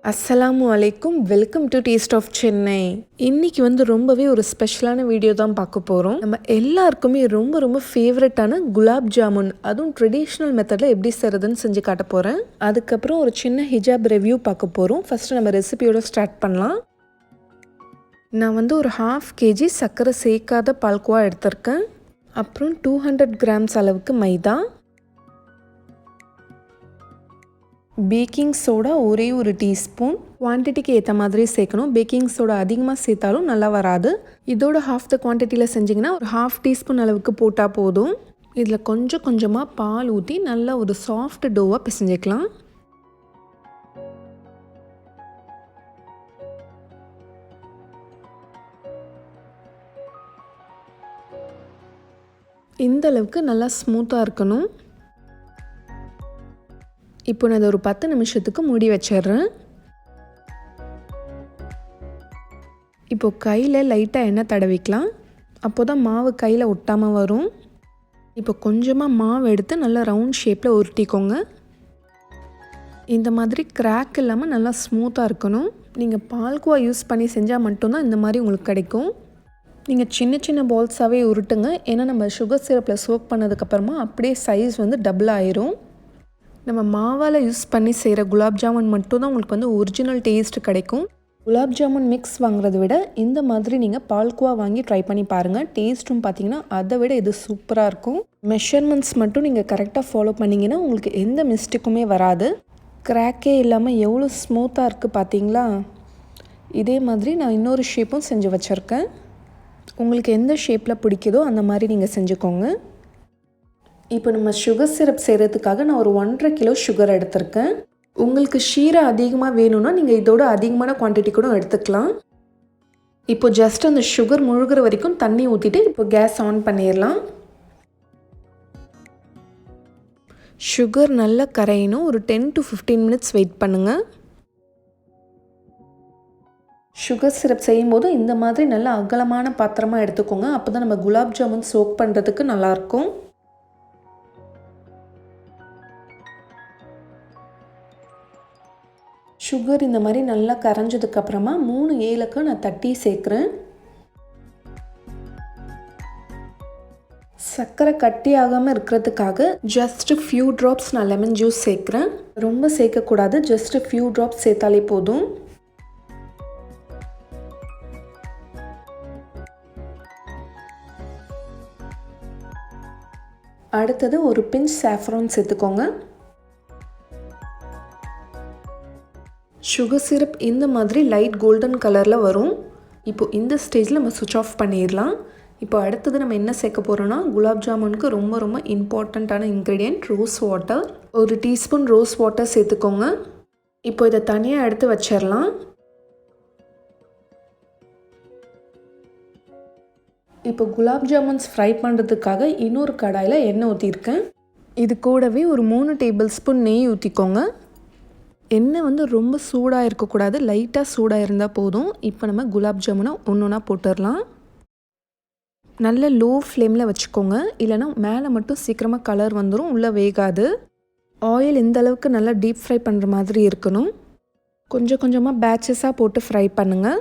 அஸ்ஸலாமு அலைக்கும். Welcome to taste of Chennai. இன்னைக்கு ரொம்பவே ஒரு ஸ்பெஷலான வீடியோ தான் பார்க்க போகிறோம். நம்ம எல்லாருக்குமே ரொம்ப ரொம்ப ஃபேவரட்டான குலாப் ஜாமுன், அதுவும் ட்ரெடிஷ்னல் மெத்தடில் எப்படி செய்கிறதுன்னு செஞ்சு காட்ட போகிறேன். அதுக்கப்புறம் ஒரு சின்ன ஹிஜாப் ரிவ்யூ பார்க்க போகிறோம். ஃபஸ்ட்டு நம்ம ரெசிபியோட ஸ்டார்ட் பண்ணலாம். நான் ஒரு 1/2 kg சர்க்கரை சேர்க்காத பால்கோவா எடுத்திருக்கேன். அப்புறம் 200 கிராம்ஸ் அளவுக்கு மைதா, பேக்கிங் சோடா ஒரே ஒரு டீஸ்பூன், குவான்டிட்டிக்கு ஏற்ற மாதிரி சேர்க்கணும். பேக்கிங் சோடா அதிகமாக சேர்த்தாலும் நல்லா வராது. இதோட ஹாஃப் த குவான்டிட்டியில் செஞ்சிங்கன்னா ஒரு 1/2 டீஸ்பூன் அளவுக்கு போட்டால் போதும். இதில் கொஞ்சம் கொஞ்சமாக பால் ஊற்றி நல்லா ஒரு சாஃப்ட் டோவாக பிசைஞ்சிக்கலாம். இந்த அளவுக்கு நல்லா ஸ்மூத்தாக இருக்கணும். இப்போ நான் இதை ஒரு 10 நிமிஷத்துக்கு மூடி வச்சிடுறேன். இப்போ கையில் லைட்டாக எண்ணெய் தடவிக்கலாம். அப்போ தான் மாவு கையில் ஒட்டாமல் வரும். இப்போ கொஞ்சமாக மாவு எடுத்து நல்லா ரவுண்ட் ஷேப்பில் உருட்டிக்கோங்க. இந்த மாதிரி கிராக் இல்லாமல் நல்லா ஸ்மூத்தாக இருக்கணும். நீங்கள் பால்கோவா யூஸ் பண்ணி செஞ்சால் மட்டும்தான் இந்த மாதிரி உங்களுக்கு கிடைக்கும். நீங்கள் சின்ன சின்ன பால்ஸாகவே உருட்டுங்க. ஏன்னா நம்ம சுகர் சிரப்பில் சோக் பண்ணதுக்கப்புறமா அப்படியே சைஸ் டபுள் ஆயிரும். நம்ம மாவால் யூஸ் பண்ணி செய்கிற குலாப் ஜாமுன் மட்டும்தான் உங்களுக்கு ஒரிஜினல் டேஸ்ட் கிடைக்கும். குலாப் ஜாமுன் மிக்ஸ் வாங்குறத விட இந்த மாதிரி நீங்கள் பால்கோவா வாங்கி ட்ரை பண்ணி பாருங்கள். டேஸ்ட்டும் பார்த்தீங்கன்னா அதை விட இது சூப்பராக இருக்கும். மெஷர்மெண்ட்ஸ் மட்டும் நீங்கள் கரெக்டாக ஃபாலோ பண்ணிங்கன்னா உங்களுக்கு எந்த மிஸ்டேக்குமே வராது. கிராக்கே இல்லாமல் எவ்வளோ ஸ்மூத்தாக இருக்குது பார்த்தீங்களா? இதே மாதிரி நான் இன்னொரு ஷேப்பும் செஞ்சு வச்சுருக்கேன். உங்களுக்கு எந்த ஷேப்பில் பிடிக்குதோ அந்த மாதிரி நீங்கள் செஞ்சுக்கோங்க. இப்போ நம்ம சுகர் சிரப் செய்கிறதுக்காக நான் ஒரு 1.5 கிலோ சுகர் எடுத்திருக்கேன். உங்களுக்கு ஷீரா அதிகமாக வேணும்னா நீங்கள் இதோட அதிகமான குவான்டிட்டி கூட எடுத்துக்கலாம். இப்போ ஜஸ்ட் அந்த சுகர் முழுகிற வரைக்கும் தண்ணி ஊற்றிட்டு இப்போ கேஸ் ஆன் பண்ணிடலாம். சுகர் நல்லா கரையணும். ஒரு 10 to 15 மினிட்ஸ் வெயிட் பண்ணுங்கள். சுகர் சிரப் செய்யும்போது இந்த மாதிரி நல்லா அகலமான பாத்திரமாக எடுத்துக்கோங்க. அப்போ தான் நம்ம குலாப் ஜாமுன் சோக் பண்ணுறதுக்கு நல்லாயிருக்கும். சுகர் இந்த மாதிரி நல்லா கரைஞ்சதுக்கப்புறமா 3 ஏலக்காய் நான் தட்டி சேர்க்குறேன். சர்க்கரை கட்டி ஆகாமல் இருக்கிறதுக்காக ஜஸ்ட் ஃபியூ ட்ராப்ஸ் நான் லெமன் ஜூஸ் சேர்க்குறேன். ரொம்ப சேர்க்கக்கூடாது, ஜஸ்ட் ஃபியூ ட்ராப்ஸ் சேர்த்தாலே போதும். அடுத்தது ஒரு பிஞ்ச் சாஃப்ரான் சேர்த்துக்கோங்க. சுகர் சிரப் இந்த மாதிரி லைட் கோல்டன் கலரில் வரும். இப்போது இந்த ஸ்டேஜில் நம்ம சுவிட்ச் ஆஃப் பண்ணிடலாம். இப்போ அடுத்தது நம்ம என்ன சேர்க்க போகிறோன்னா, குலாப் ஜாமுனுக்கு ரொம்ப ரொம்ப இம்பார்ட்டண்ட்டான இன்க்ரீடியன்ட் ரோஸ் வாட்டர். ஒரு டீஸ்பூன் ரோஸ் வாட்டர் சேர்த்துக்கோங்க. இப்போ இதை தனியாக எடுத்து வச்சிடலாம். இப்போ குலாப் ஜாமுன்ஸ் ஃப்ரை பண்ணுறதுக்காக இன்னொரு கடாயில் எண்ணெய் ஊற்றிருக்கேன். இது கூடவே ஒரு 3 டேபிள் ஸ்பூன் நெய் ஊற்றிக்கோங்க. எண்ணெய் ரொம்ப சூடாக இருக்கக்கூடாது, லைட்டாக சூடாக இருந்தால் போதும். இப்போ நம்ம குலாப் ஜாமுனை ஒன்றா போட்டுடலாம். நல்ல லோ ஃப்ளேமில் வச்சுக்கோங்க, இல்லைனா மேலே மட்டும் சீக்கிரமாக கலர் வந்துடும், உள்ளே வேகாது. ஆயில் இந்த அளவுக்கு நல்லா டீப் ஃப்ரை பண்ணுற மாதிரி இருக்கணும். கொஞ்சம் கொஞ்சமாக பேட்சஸாக போட்டு ஃப்ரை பண்ணுங்கள்.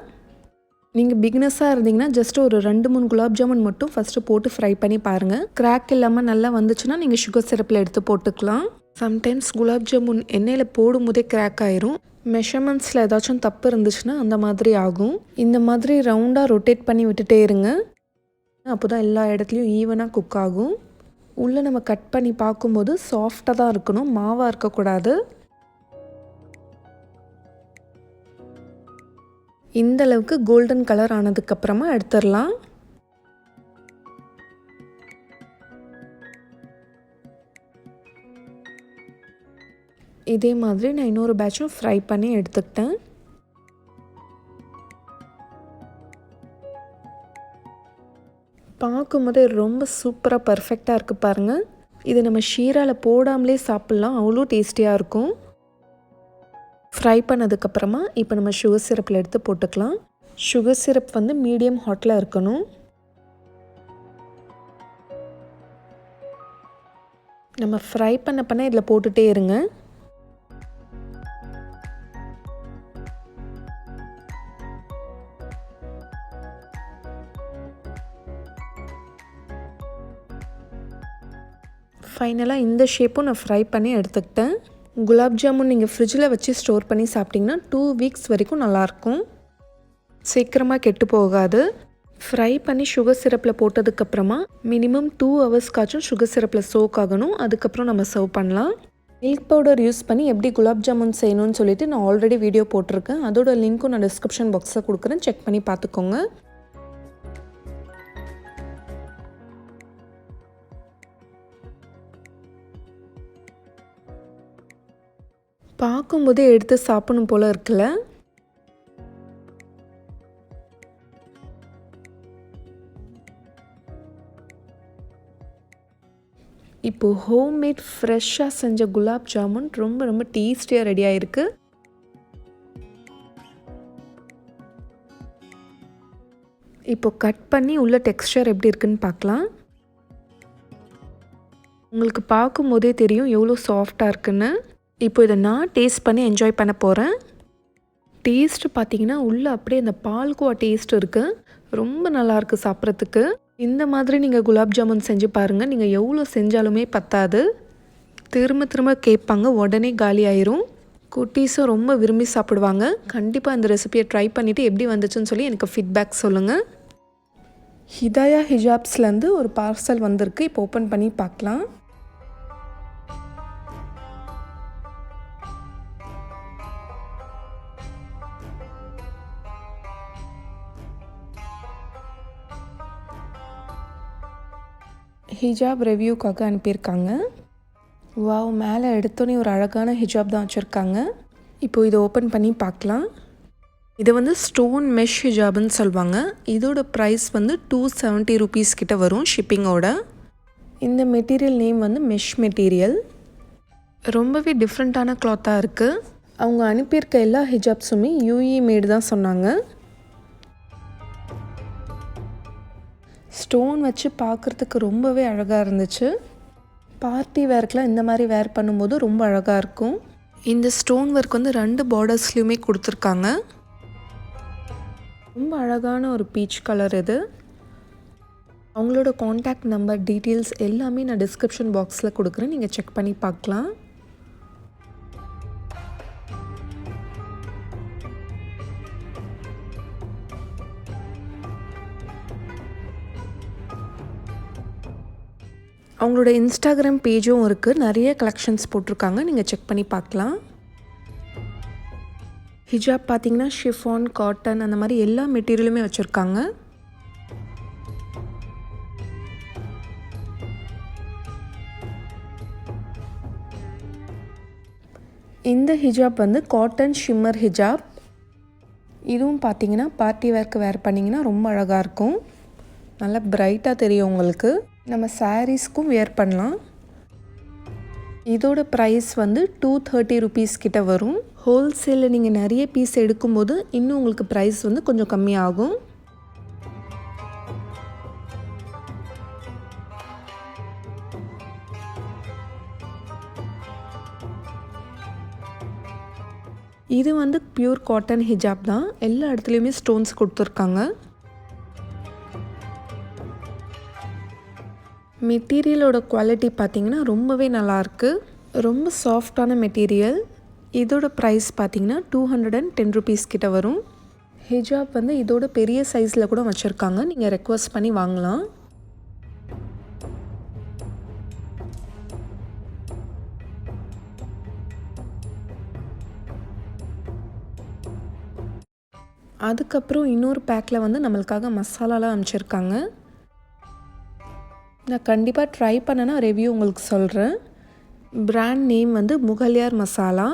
நீங்கள் பிகினஸாக இருந்தீங்கன்னா ஜஸ்ட் ஒரு 2-3 குலாப் ஜாமுன் மட்டும் ஃபஸ்ட்டு போட்டு ஃப்ரை பண்ணி பாருங்கள். கிராக் இல்லாமல் நல்லா வந்துச்சுன்னா நீங்கள் சுகர் சிரப்பில் எடுத்து போட்டுக்கலாம். சம்டைம்ஸ் குலாப் ஜாமுன் எண்ணெயில் போடும்போதே கிராக் ஆயிரும். மெஷர்மெண்ட்ஸில் ஏதாச்சும் தப்பு இருந்துச்சுன்னா அந்த மாதிரி ஆகும். இந்த மாதிரி ரவுண்டாக ரொட்டேட் பண்ணி விட்டுட்டே இருங்க. அப்போ தான் எல்லா இடத்துலையும் ஈவனாக குக் ஆகும். உள்ளே நம்ம கட் பண்ணி பார்க்கும்போது சாஃப்டாக தான் இருக்கணும், மாவாக இருக்கக்கூடாது. இந்த அளவுக்கு கோல்டன் கலர் ஆனதுக்கப்புறமா எடுத்துடலாம். இதே மாதிரி நான் இன்னொரு பேட்சும் ஃப்ரை பண்ணி எடுத்துக்கிட்டேன். பார்க்கும்போதே ரொம்ப சூப்பராக பர்ஃபெக்டாக இருக்குது பாருங்கள். இது நம்ம ஷீராவில் போடாமலே சாப்பிட்லாம், அவ்வளோ டேஸ்டியாக இருக்கும். ஃப்ரை பண்ணதுக்கப்புறமா இப்போ நம்ம சுகர் சிரப்பில் எடுத்து போட்டுக்கலாம். சுகர் சிரப் மீடியம் ஹாட்டில் இருக்கணும். நம்ம ஃப்ரை பண்ண இதில் போட்டுகிட்டே இருங்க. ஃபைனலாக இந்த ஷேப்பும் நான் ஃப்ரை பண்ணி எடுத்துக்கிட்டேன். குலாப் ஜாமுன் நீங்கள் ஃப்ரிட்ஜில் வச்சு ஸ்டோர் பண்ணி சாப்பிட்டிங்கன்னா 2 வீக்ஸ் வரைக்கும் நல்லாயிருக்கும். சீக்கிரமாக கெட்டு போகாது. ஃப்ரை பண்ணி சுகர் சிரப்பில் போட்டதுக்கப்புறமா மினிமம் 2 ஹவர்ஸ்க்காச்சும் சுகர் சிரப்பில் சோக் ஆகணும். அதுக்கப்புறம் நம்ம சர்வ் பண்ணலாம். மில்க் பவுடர் யூஸ் பண்ணி எப்படி குலாப் ஜாமுன் செய்யணும்னு சொல்லிட்டு நான் ஆல்ரெடி வீடியோ போட்டிருக்கேன். அதோட லிங்க்கும் நான் டிஸ்கிரிப்ஷன் பாக்ஸில் கொடுக்குறேன், செக் பண்ணி பார்த்துக்கோங்க. பார்க்கும்போதே எடுத்து சாப்பிடணும் போல இருக்குல்ல. இப்போது ஹோம்மேட் ஃப்ரெஷ்ஷாக செஞ்ச குலாப் ஜாமுன் ரொம்ப ரொம்ப டேஸ்டியாக ரெடி ஆகிருக்கு. இப்போ கட் பண்ணி உள்ள டெக்ஸ்சர் எப்படி இருக்குன்னு பார்க்கலாம். உங்களுக்கு பார்க்கும்போதே தெரியும் எவ்வளோ சாஃப்டாக இருக்குன்னு. இப்போ இதை நான் டேஸ்ட் பண்ணி என்ஜாய் பண்ண போகிறேன். டேஸ்ட்டு பார்த்தீங்கன்னா உள்ளே அப்படியே அந்த பால்கோவா டேஸ்ட் இருக்குது. ரொம்ப நல்லாயிருக்கு சாப்பிட்றதுக்கு. இந்த மாதிரி நீங்கள் குலாப் ஜாமுன் செஞ்சு பாருங்கள். நீங்கள் எவ்வளோ செஞ்சாலுமே பத்தாது. திரும்ப திரும்ப கேட்பாங்க, உடனே காலி ஆயிரும். குட்டீஸும் ரொம்ப விரும்பி சாப்பிடுவாங்க. கண்டிப்பாக இந்த ரெசிபியை ட்ரை பண்ணிவிட்டு எப்படி வந்துச்சுன்னு சொல்லி எனக்கு ஃபீட்பேக் சொல்லுங்கள். ஹிதாயா ஹிஜாப்ஸ்லேருந்து ஒரு பார்சல் வந்திருக்கு. இப்போ ஓப்பன் பண்ணி பார்க்கலாம். ஹிஜாப் ரிவ்யூக்காக அனுப்பியிருக்காங்க. வாவ், மேலே எடுத்தோன்னே ஒரு அழகான ஹிஜாப் தான் வச்சுருக்காங்க. இப்போது இதை ஓப்பன் பண்ணி பார்க்கலாம். இது வந்து ஸ்டோன் மெஷ் ஹிஜாப்னு சொல்லுவாங்க. இதோட ப்ரைஸ் வந்து 270 rupees கிட்ட வரும் ஷிப்பிங்கோட. இந்த மெட்டீரியல் நேம் வந்து மெஷ் மெட்டீரியல். ரொம்பவே டிஃப்ரெண்ட்டான கிளாத்தாக இருக்குது. அவங்க அனுப்பியிருக்க எல்லா ஹிஜாப்ஸுமே UAE மேடு தான் சொன்னாங்க. ஸ்டோன் வச்சு பார்க்குறதுக்கு ரொம்பவே அழகாக இருந்துச்சு. பார்ட்டி வேர்க்கெலாம் இந்த மாதிரி வேர் பண்ணும்போது ரொம்ப அழகாக இருக்கும். இந்த ஸ்டோன் ஒர்க் வந்து 2 பார்டர்ஸ்லையுமே கொடுத்துருக்காங்க. ரொம்ப அழகான ஒரு பீச் கலர் இது. அவங்களோட காண்டாக்ட் நம்பர் டீட்டெயில்ஸ் எல்லாமே நான் டிஸ்கிரிப்ஷன் பாக்ஸில் கொடுக்குறேன், நீங்கள் செக் பண்ணி பார்க்கலாம். அவங்களோட இன்ஸ்டாகிராம் பேஜும் இருக்குது. நிறைய கலெக்ஷன்ஸ் போட்டிருக்காங்க, நீங்கள் செக் பண்ணி பார்க்கலாம். ஹிஜாப் பார்த்திங்கன்னா ஷிஃபான், காட்டன் அந்த மாதிரி எல்லா மெட்டீரியலுமே வச்சுருக்காங்க. இந்த ஹிஜாப் வந்து காட்டன் ஷிம்மர் ஹிஜாப். இதுவும் பார்த்திங்கன்னா பார்ட்டி வேர்க்கு வேர் பண்ணிங்கன்னா ரொம்ப அழகாக இருக்கும். நல்லா பிரைட்டாக தெரியும் உங்களுக்கு. நம்ம சாரீஸ்க்கும் வேர் பண்ணலாம். இதோட ப்ரைஸ் வந்து 230 rupees கிட்ட வரும். ஹோல்சேலில் நீங்கள் நிறைய பீஸ் எடுக்கும்போது இன்னும் உங்களுக்கு ப்ரைஸ் வந்து கொஞ்சம் கம்மியாகும். இது வந்து பியூர் காட்டன் ஹிஜாப் தான். எல்லா இடத்துலையுமே ஸ்டோன்ஸ் கொடுத்துருக்காங்க. மெட்டீரியலோட குவாலிட்டி பார்த்திங்கன்னா ரொம்பவே நல்லாயிருக்கு. ரொம்ப சாஃப்டான மெட்டீரியல். இதோட ப்ரைஸ் பார்த்திங்கன்னா 210 rupees கிட்ட வரும். ஹிஜாப் வந்து இதோட பெரிய சைஸில் கூட வச்சுருக்காங்க, நீங்கள் ரெக்வஸ்ட் பண்ணி வாங்கலாம். அதுக்கப்புறம் இன்னொரு பேக்கில் வந்து நம்மளுக்காக மசாலாலாம் அனுப்பிச்சிருக்காங்க. நான் கண்டிப்பாக ட்ரை பண்ணேன்னா ரிவ்யூ உங்களுக்கு சொல்கிறேன். பிராண்ட் நேம் வந்து முகல்யார் மசாலா.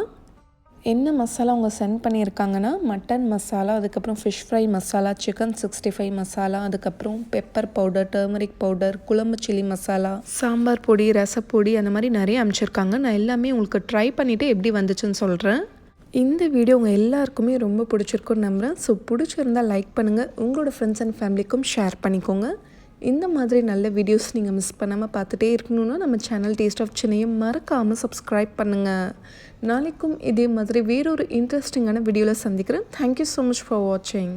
என்ன மசாலா அவங்க சென்ட் பண்ணியிருக்காங்கன்னா மட்டன் மசாலா, அதுக்கப்புறம் fish fry masala, chicken 65 masala, அதுக்கப்புறம் பெப்பர் பவுடர், டர்மரிக் பவுடர், குழம்பு சில்லி மசாலா, சாம்பார் பொடி, ரசப்பொடி, அந்த மாதிரி நிறைய அனுப்பிச்சிருக்காங்க. நான் எல்லாமே உங்களுக்கு ட்ரை பண்ணிவிட்டு எப்படி வந்துச்சுன்னு சொல்கிறேன். இந்த வீடியோ உங்கள் எல்லாருக்குமே ரொம்ப பிடிச்சிருக்குன்னு நம்புகிறேன். ஸோ பிடிச்சிருந்தால் லைக் பண்ணுங்கள், உங்களோட ஃப்ரெண்ட்ஸ் அண்ட் ஃபேமிலிக்கும் ஷேர் பண்ணிக்கோங்க. இந்த மாதிரி நல்ல வீடியோஸ் நீங்கள் மிஸ் பண்ணாமல் பார்த்துட்டே இருக்கணும்னா நம்ம சேனல் டேஸ்ட் ஆஃப் சென்னையை மறக்காமல் சப்ஸ்கிரைப் பண்ணுங்கள். நாளைக்கும் இதே மாதிரி வேறொரு இன்ட்ரெஸ்டிங்கான வீடியோவில் சந்திக்கிறேன். தேங்க்யூ ஸோ மச் ஃபார் வாட்சிங்.